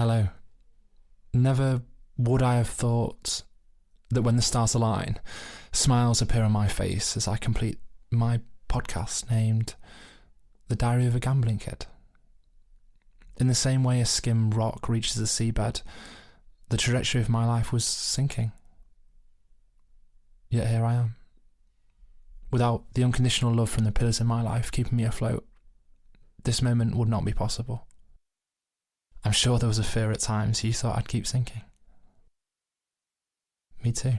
Hello. Never would I have thought that when the stars align, smiles appear on my face as I complete my podcast named The Diary of a Gambling Kid. In the same way a skim rock reaches the seabed, the trajectory of my life was sinking. Yet here I am. Without the unconditional love from the pillars in my life keeping me afloat, this moment would not be possible. I'm sure there was a fear at times you thought I'd keep sinking. Me too.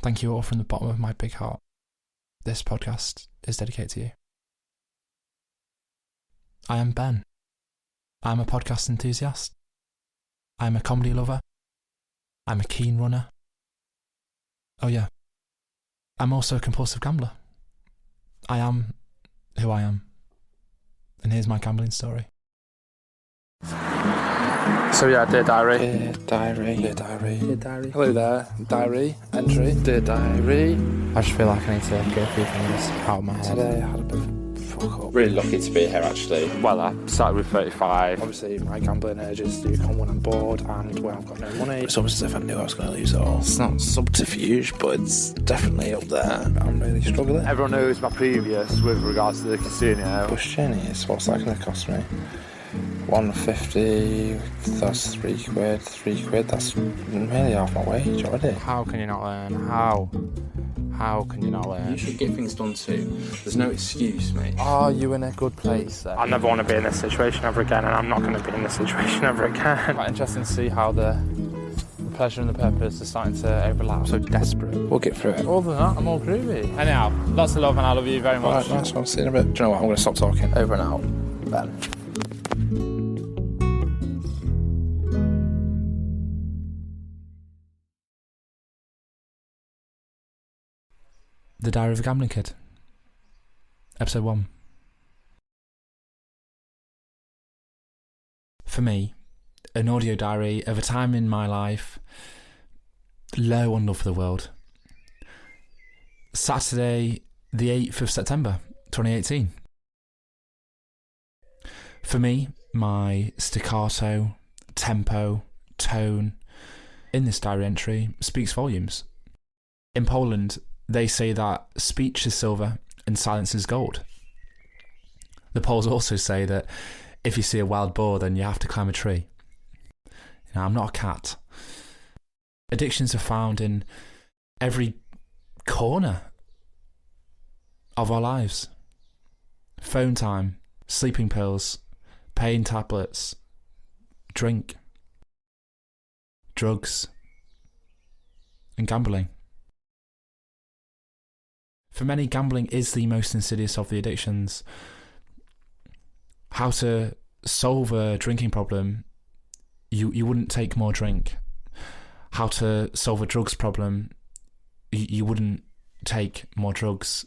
Thank you all from the bottom of my big heart. This podcast is dedicated to you. I am Ben. I am a podcast enthusiast. I am a comedy lover. I'm a keen runner. Oh yeah, I'm also a compulsive gambler. I am who I am. And here's my gambling story. So yeah, Dear Diary. Dear Diary. Dear Diary. Dear Diary. Hello there. Diary. Entry. Dear Diary. I just feel like I need to go through things out of my head. Today I had a bit of a fuck up. Really lucky to be here, actually. Well, I started with 35. Obviously, my gambling urges do come when I'm bored and when I've got no money. It's almost as if I knew I was going to lose it all. It's not subterfuge, but it's definitely up there. I'm really struggling. Everyone knows my previous with regards to the casino. Bush Jenny's, what's that going to cost me? 150, that's £3, £3, that's nearly half my wage already. How can you not learn? How can you not learn? You should get things done too. There's no excuse, mate. Are you in a good place then? I never want to be in this situation ever again, and I'm not going to be in this situation ever again. Quite interesting to see how the pleasure and the purpose are starting to overlap. I'm so desperate. We'll get through it. Other than that, I'm all groovy. Anyhow, lots of love and I love you very much. Alright, nice one. See you in a bit. Do you know what? I'm going to stop talking. Over and out. Ben. The Diary of a Gambling Kid. Episode 1. For me, an audio diary of a time in my life low on love for the world. Saturday, the 8th of September, 2018. For me, my staccato, tempo, tone in this diary entry speaks volumes. In Poland, they say that speech is silver and silence is gold. The Poles also say that if you see a wild boar, then you have to climb a tree. Now, I'm not a cat. Addictions are found in every corner of our lives. Phone time, sleeping pills, pain tablets, drink, drugs, and gambling. For many, gambling is the most insidious of the addictions. How to solve a drinking problem, you wouldn't take more drink. How to solve a drugs problem, you wouldn't take more drugs.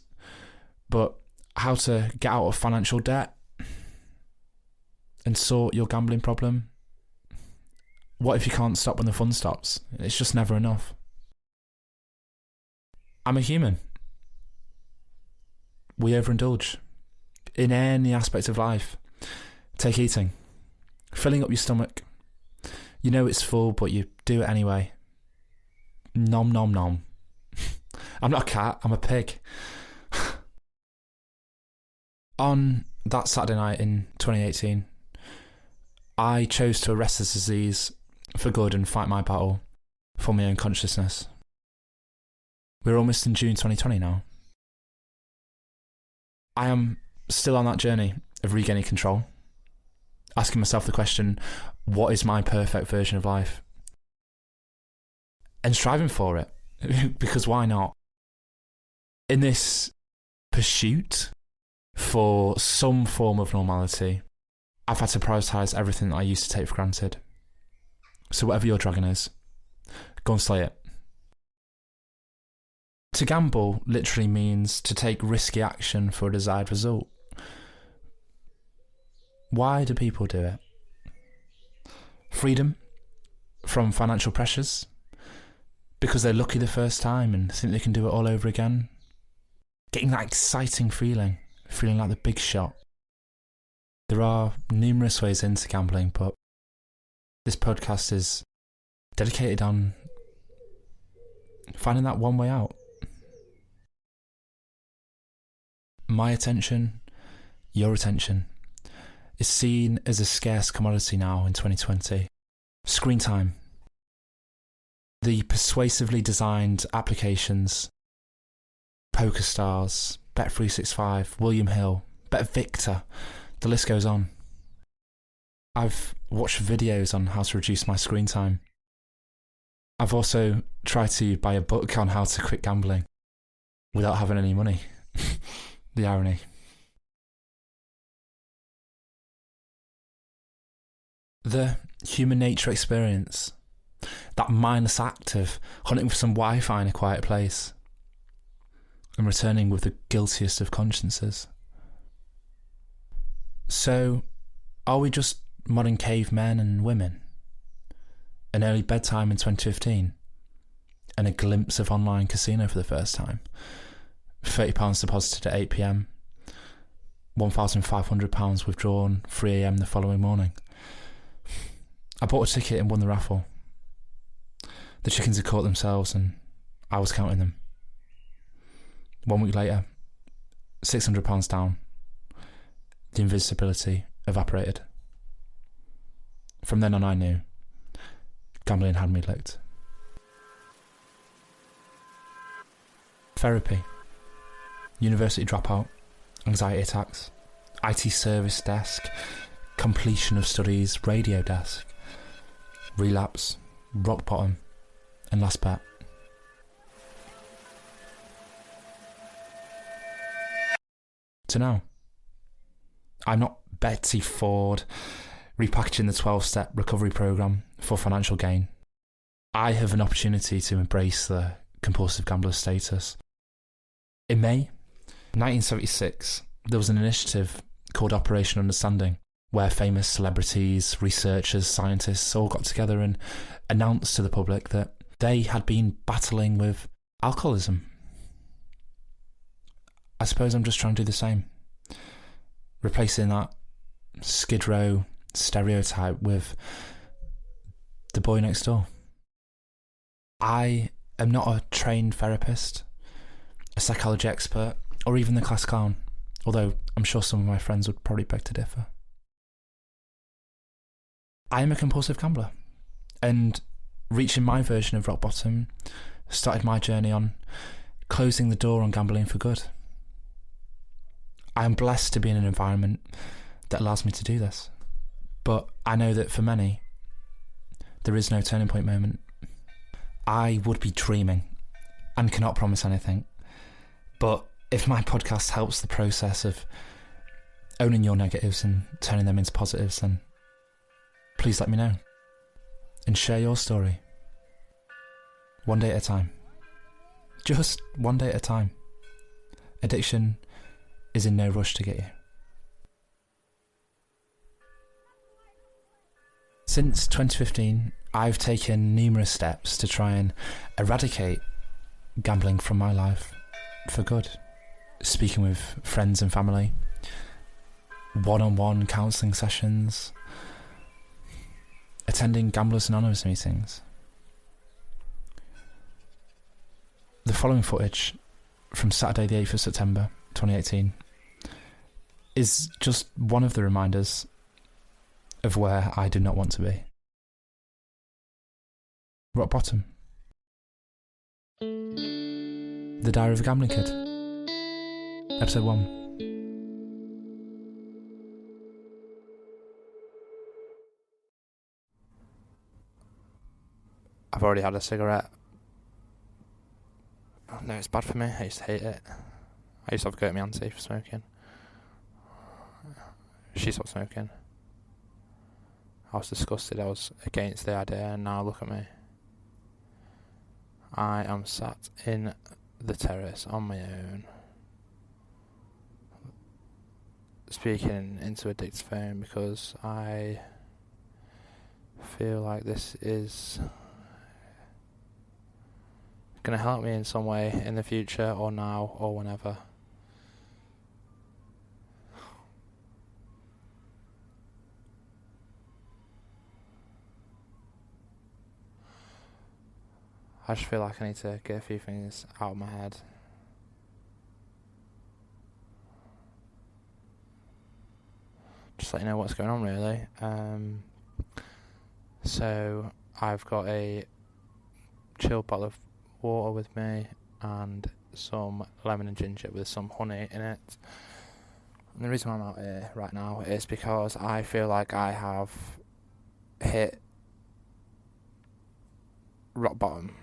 But how to get out of financial debt and sort your gambling problem? What if you can't stop when the fun stops? It's just never enough. I'm a human. We overindulge in any aspect of life. Take eating. Filling up your stomach. You know it's full, but you do it anyway. Nom nom nom. I'm not a cat, I'm a pig. On that Saturday night in 2018, I chose to arrest this disease for good and fight my battle for my own consciousness. We're almost in June 2020 now. I am still on that journey of regaining control, asking myself the question, what is my perfect version of life? And striving for it, because why not? In this pursuit for some form of normality, I've had to prioritise everything that I used to take for granted. So whatever your dragon is, go and slay it. To gamble literally means to take risky action for a desired result. Why do people do it? Freedom from financial pressures? Because they're lucky the first time and think they can do it all over again? Getting that exciting feeling like the big shot. There are numerous ways into gambling, but This podcast is dedicated on finding that one way out. My attention, your attention, is seen as a scarce commodity now in 2020. Screen time. The persuasively designed applications, PokerStars, Bet365, William Hill, BetVictor, the list goes on. I've watched videos on how to reduce my screen time. I've also tried to buy a book on how to quit gambling without having any money. The irony. The human nature experience, that mindless act of hunting for some Wi-Fi in a quiet place and returning with the guiltiest of consciences. So, are we just modern cavemen and women? An early bedtime in 2015 and a glimpse of online casino for the first time. £30 deposited at 8 p.m, £1,500 withdrawn 3 a.m. the following morning. I bought a ticket and won the raffle. The chickens had caught themselves and I was counting them. 1 week later, £600 down. The invisibility evaporated. From then on I knew gambling had me licked. Therapy. University dropout. Anxiety attacks. IT service desk. Completion of studies. Radio desk. Relapse. Rock bottom. And last bet. To now. I'm not Betsy Ford repackaging the 12-step recovery program for financial gain. I have an opportunity to embrace the compulsive gambler status. In May 1976, there was an initiative called Operation Understanding, where famous celebrities, researchers, scientists all got together and announced to the public that they had been battling with alcoholism. I suppose I'm just trying to do the same. Replacing that Skid Row stereotype with the boy next door. I am not a trained therapist, a psychology expert, or even the class clown, although I'm sure some of my friends would probably beg to differ. I am a compulsive gambler, and reaching my version of rock bottom started my journey on closing the door on gambling for good. I am blessed to be in an environment that allows me to do this. But I know that for many, there is no turning point moment. I would be dreaming and cannot promise anything. But if my podcast helps the process of owning your negatives and turning them into positives, then please let me know. And share your story. One day at a time. Just one day at a time. Addiction is in no rush to get you. Since 2015, I've taken numerous steps to try and eradicate gambling from my life for good. Speaking with friends and family, one-on-one counselling sessions, attending Gamblers Anonymous meetings. The following footage from Saturday the 8th of September 2018 is just one of the reminders of where I do not want to be. Rock bottom. The Diary of a Gambling Kid. Episode 1. I've already had a cigarette. Oh, no, it's bad for me. I used to hate it. I used to have a go at my auntie for smoking. She stopped smoking. I was disgusted. I was against the idea, and now look at me. I am sat in the terrace on my own, speaking into a dictaphone because I feel like this is going to help me in some way in the future, or now, or whenever. I just feel like I need to get a few things out of my head. Just let you know what's going on, really. So I've got a chilled bottle of water with me and some lemon and ginger with some honey in it. And the reason why I'm out here right now is because I feel like I have hit rock bottom.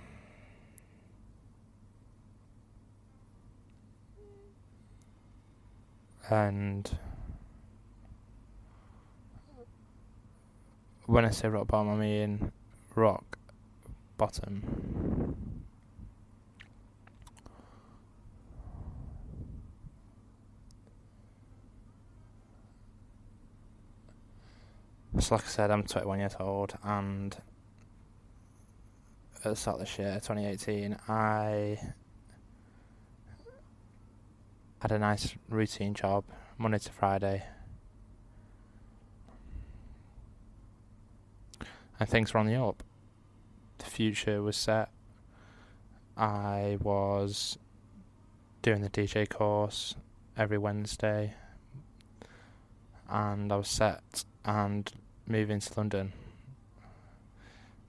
And when I say rock bottom, I mean rock bottom. So like I said, I'm 21 years old, and at the start of this year, 2018, I had a nice routine job, Monday to Friday. And things were on the up. The future was set. I was doing the DJ course every Wednesday, and I was set and moving to London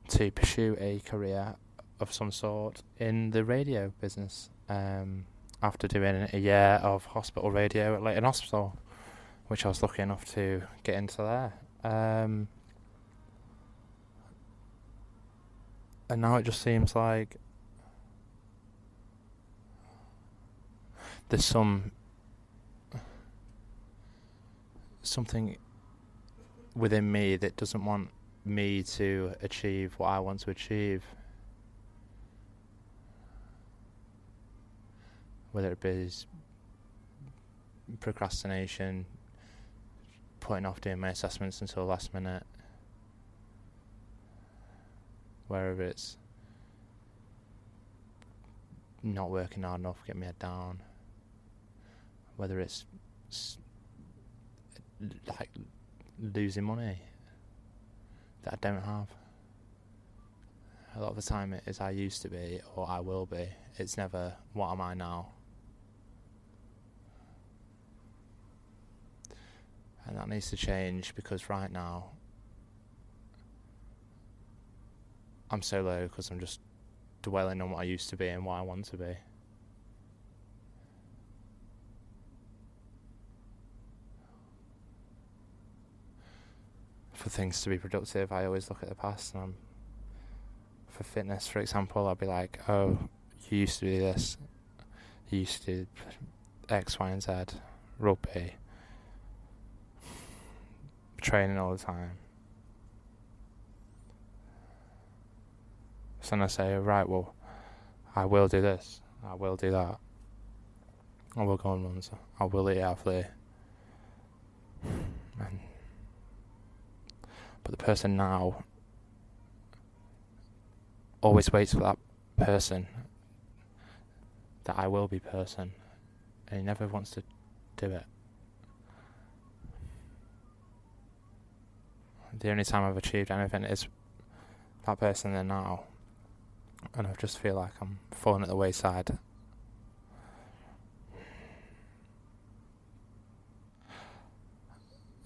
to pursue a career of some sort in the radio business. After doing a year of hospital radio at Leighton Hospital, which I was lucky enough to get into there. And now it just seems like there's something within me that doesn't want me to achieve what I want to achieve. Whether it be procrastination, putting off doing my assessments until the last minute, wherever it's not working hard enough, get my head down, whether it's like losing money that I don't have. A lot of the time it is I used to be or I will be. It's never what am I now. And that needs to change, because right now I'm so low because I'm just dwelling on what I used to be and what I want to be. For things to be productive, I always look at the past, and for fitness, for example, I'll be like, oh, you used to do this, you used to do X, Y and Z, rugby, training all the time. So then I say, right, well, I will do this, I will do that, I will go on runs, I will eat healthily. But the person now always waits for that person, that I will be person, and he never wants to do it. The only time I've achieved anything is that person there now, and I just feel like I'm falling at the wayside.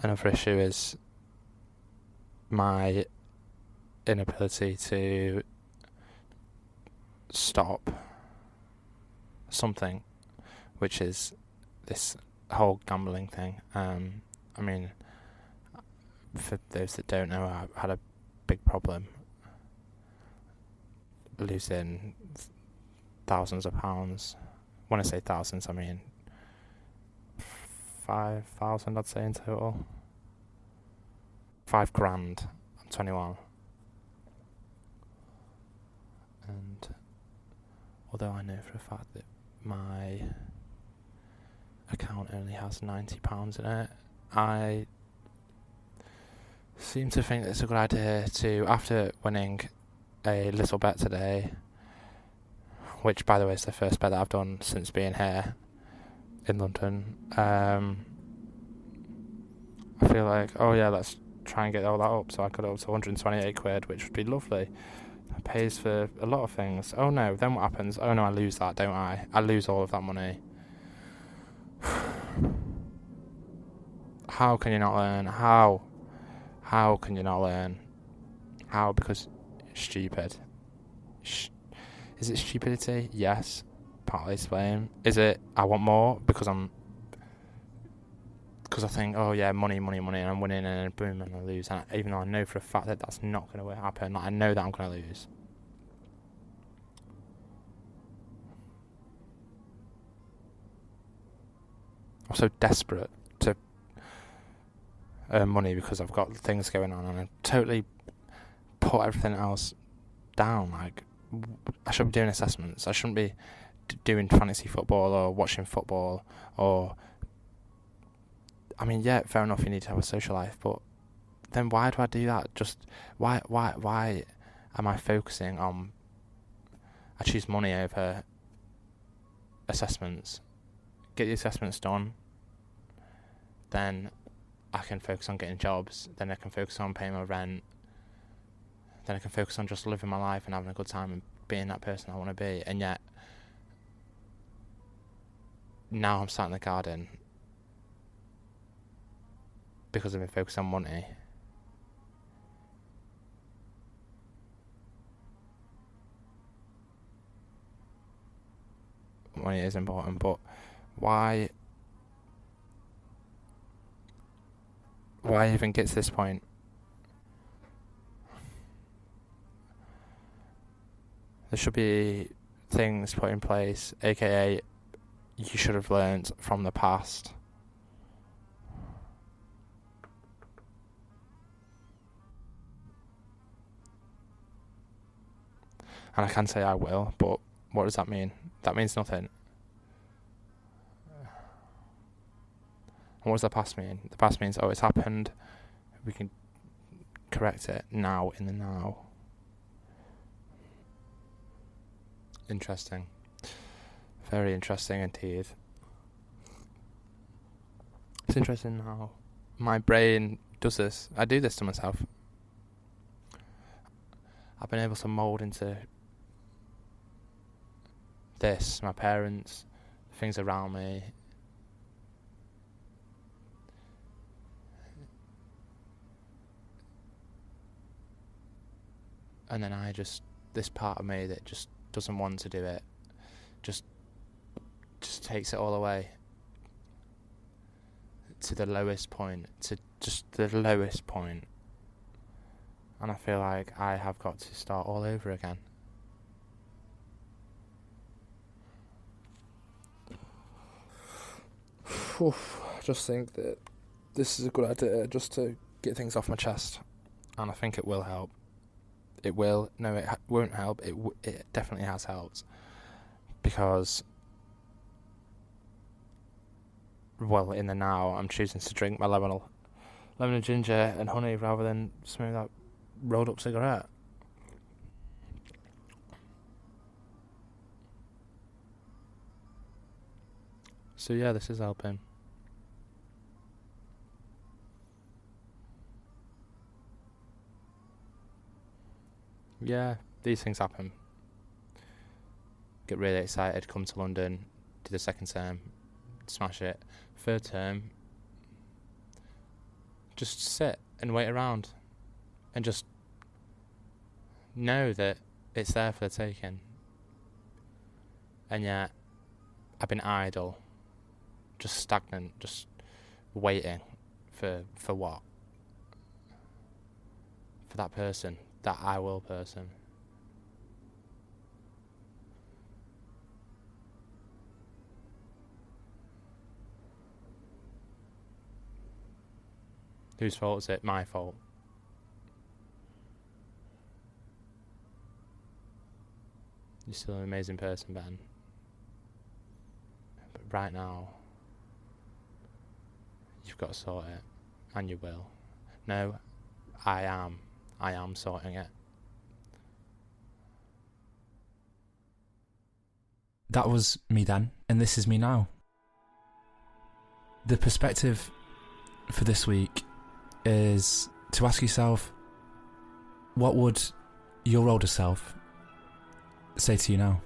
Another issue is my inability to stop something, which is this whole gambling thing. I mean, for those that don't know, I had a big problem losing thousands of pounds. When I say thousands, I mean 5,000, I'd say, in total. 5 grand. I'm 21. And although I know for a fact that my account only has £90 in it, I seem to think that it's a good idea to, after winning a little bet today, which by the way is the first bet that I've done since being here in London, I feel like, oh yeah, let's try and get all that up. So I got it up to 128 quid, which would be lovely. It pays for a lot of things. Oh no, then what happens? Oh no, I lose that, don't I? I lose all of that money. How can you not learn? How? How can you not learn? How? Because you're stupid. Is it stupidity? Yes. Partly to blame. Is it I want more because I think, oh yeah, money, and I'm winning, and then boom, and I lose. And even though I know for a fact that that's not going to happen, like, I know that I'm going to lose. I'm so desperate to earn money because I've got things going on, and I totally put everything else down. Like, I should be doing assessments. I shouldn't be doing fantasy football or watching football or... I mean, yeah, fair enough, you need to have a social life, but then why do I do that? Just why am I focusing on... I choose money over assessments. Get the assessments done, then I can focus on getting jobs, then I can focus on paying my rent, then I can focus on just living my life and having a good time and being that person I want to be. And yet, now I'm sat in the garden because I've been focused on money. Money is important, but why even get to this point? There should be things put in place, aka you should have learnt from the past. And I can say I will, but what does that mean? That means nothing. And what does the past mean? The past means, oh, it's happened. We can correct it now, in the now. Interesting. Very interesting indeed. It's interesting how my brain does this. I do this to myself. I've been able to mould into this, my parents, things around me. And then this part of me that just doesn't want to do it, just takes it all away to the lowest point, to just the lowest point. And I feel like I have got to start all over again. I just think that this is a good idea just to get things off my chest, and I think it will help. It will. No, it won't help. It definitely has helped, because, well, in the now, I'm choosing to drink my lemon and ginger and honey rather than smoke that rolled up cigarette. So yeah, this is helping. Yeah, these things happen. Get really excited, come to London, do the second term, smash it. Third term, just sit and wait around and just know that it's there for the taking. And yet, I've been idle, just stagnant, just waiting for what? For that person, that I will person. Whose fault is it? My fault. You're still an amazing person, Ben. But right now, you've got to sort it. And you will. No, I am sorting it. That was me then, and this is me now. The perspective for this week is to ask yourself, what would your older self say to you now?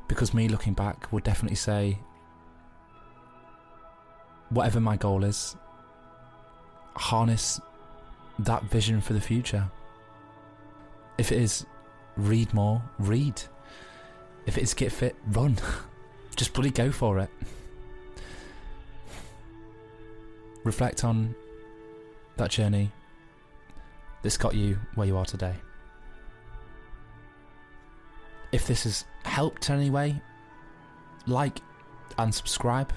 Because me looking back would definitely say, whatever my goal is, harness that vision for the future. If it is read more, read. If it is get fit, run. Just bloody go for it. Reflect on that journey that's got you where you are today. If this has helped in any way, like and subscribe.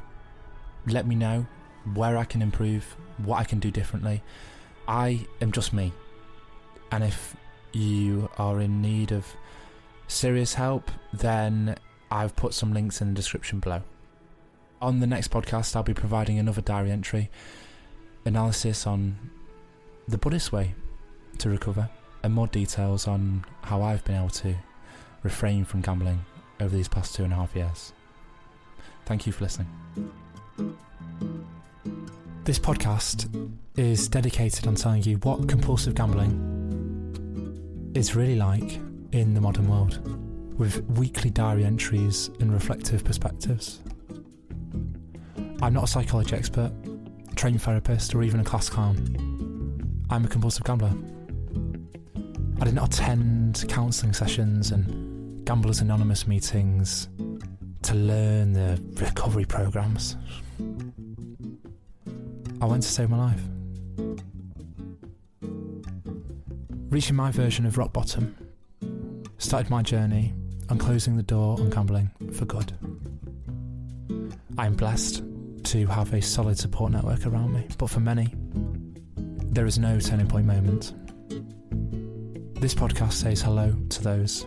Let me know where I can improve, what I can do differently. I am just me. And if you are in need of serious help, then I've put some links in the description below. On the next podcast, I'll be providing another diary entry analysis on the Buddhist way to recover and more details on how I've been able to refrain from gambling over these past 2.5 years. Thank you for listening. This podcast is dedicated on telling you what compulsive gambling is really like in the modern world, with weekly diary entries and reflective perspectives. I'm not a psychology expert, trained therapist, or even a class clown. I'm a compulsive gambler. I did not attend counselling sessions and Gamblers Anonymous meetings to learn the recovery programs. I went to save my life. Reaching my version of rock bottom started my journey on closing the door on gambling for good. I am blessed to have a solid support network around me, but for many, there is no turning point moment. This podcast says hello to those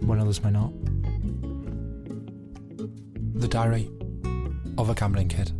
when others may not. The Diary of a Gambling Kid.